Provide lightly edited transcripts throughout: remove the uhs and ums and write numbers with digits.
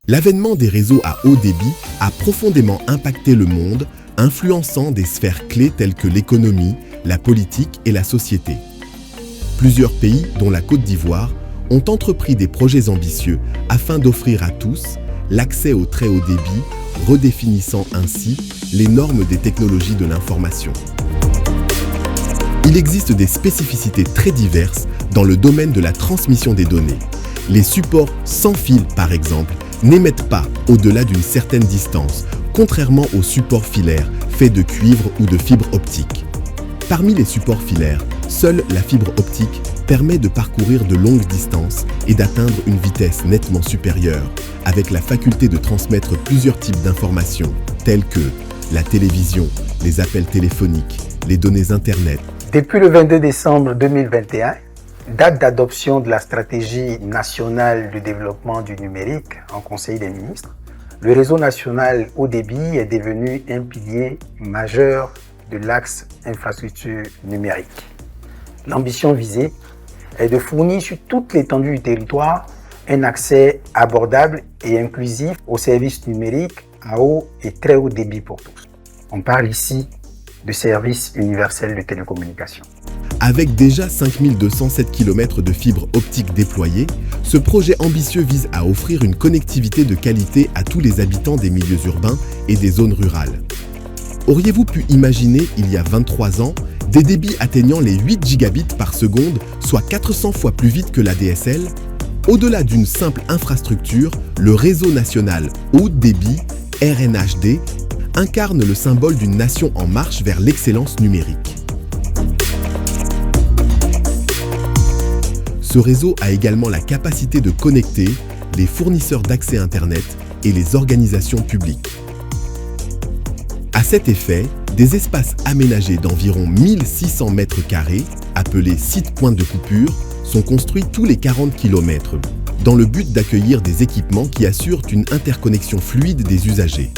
L'avènement des réseaux à haut débit a profondément impacté le monde, influençant des sphères clés telles que l'économie, la politique et la société. Plusieurs pays, dont la Côte d'Ivoire, ont entrepris des projets ambitieux afin d'offrir à tous l'accès au très haut débit, redéfinissant ainsi les normes des technologies de l'information. Il existe des spécificités très diverses dans le domaine de la transmission des données. Les supports sans fil, par exemple, n'émettent pas au-delà d'une certaine distance, contrairement aux supports filaires faits de cuivre ou de fibre optique. Parmi les supports filaires, seule la fibre optique permet de parcourir de longues distances et d'atteindre une vitesse nettement supérieure, avec la faculté de transmettre plusieurs types d'informations, telles que la télévision, les appels téléphoniques, les données Internet. Depuis le 22 décembre 2021, date d'adoption de la stratégie nationale de développement du numérique en Conseil des ministres, le réseau national haut débit est devenu un pilier majeur de l'axe infrastructure numérique. L'ambition visée est de fournir sur toute l'étendue du territoire un accès abordable et inclusif aux services numériques à haut et très haut débit pour tous. On parle ici de services universels de télécommunications. Avec déjà 5207 km de fibres optiques déployées, ce projet ambitieux vise à offrir une connectivité de qualité à tous les habitants des milieux urbains et des zones rurales. Auriez-vous pu imaginer, il y a 23 ans, des débits atteignant les 8 gigabits par seconde, soit 400 fois plus vite que l'ADSL? Au-delà d'une simple infrastructure, le réseau national haut débit, RNHD, incarne le symbole d'une nation en marche vers l'excellence numérique. Ce réseau a également la capacité de connecter les fournisseurs d'accès Internet et les organisations publiques. À cet effet, des espaces aménagés d'environ 1600 m², appelés sites points de coupure, sont construits tous les 40 km, dans le but d'accueillir des équipements qui assurent une interconnexion fluide des usagers.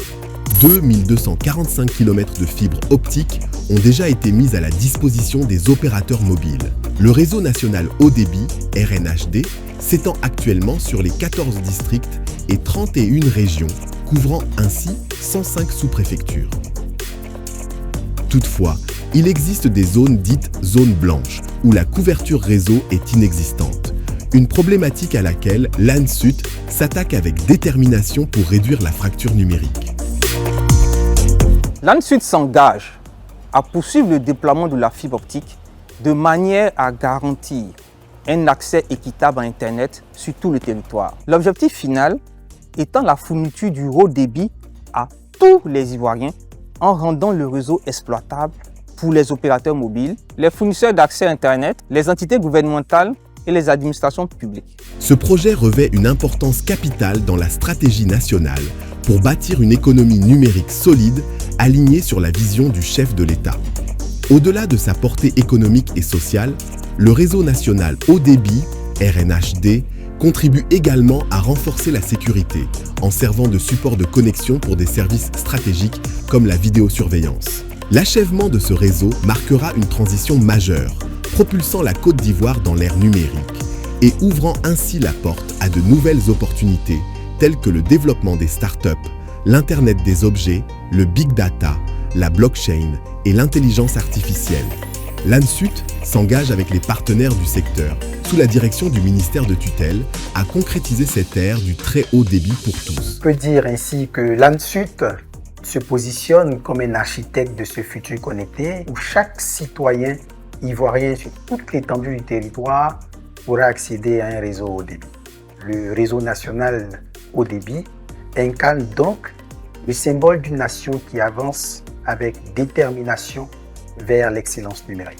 2245 km de fibres optiques ont déjà été mises à la disposition des opérateurs mobiles. Le réseau national haut débit, RNHD, s'étend actuellement sur les 14 districts et 31 régions, couvrant ainsi 105 sous-préfectures. Toutefois, il existe des zones dites zones blanches, où la couverture réseau est inexistante. Une problématique à laquelle l'ANSUT s'attaque avec détermination pour réduire la fracture numérique. L'ANSUT s'engage à poursuivre le déploiement de la fibre optique de manière à garantir un accès équitable à Internet sur tout le territoire. L'objectif final étant la fourniture du haut débit à tous les Ivoiriens en rendant le réseau exploitable pour les opérateurs mobiles, les fournisseurs d'accès à Internet, les entités gouvernementales et les administrations publiques. Ce projet revêt une importance capitale dans la stratégie nationale pour bâtir une économie numérique solide alignée sur la vision du chef de l'État. Au-delà de sa portée économique et sociale, le réseau national haut débit, RNHD, contribue également à renforcer la sécurité en servant de support de connexion pour des services stratégiques comme la vidéosurveillance. L'achèvement de ce réseau marquera une transition majeure, propulsant la Côte d'Ivoire dans l'ère numérique et ouvrant ainsi la porte à de nouvelles opportunités telles que le développement des startups, l'Internet des objets, le big data, la blockchain et l'intelligence artificielle. L'ANSUT s'engage avec les partenaires du secteur, sous la direction du ministère de tutelle, à concrétiser cette ère du très haut débit pour tous. On peut dire ainsi que l'ANSUT se positionne comme un architecte de ce futur connecté où chaque citoyen ivoirien sur toute l'étendue du territoire pourra accéder à un réseau haut débit. Le réseau national haut débit incarne donc le symbole d'une nation qui avance avec détermination vers l'excellence numérique.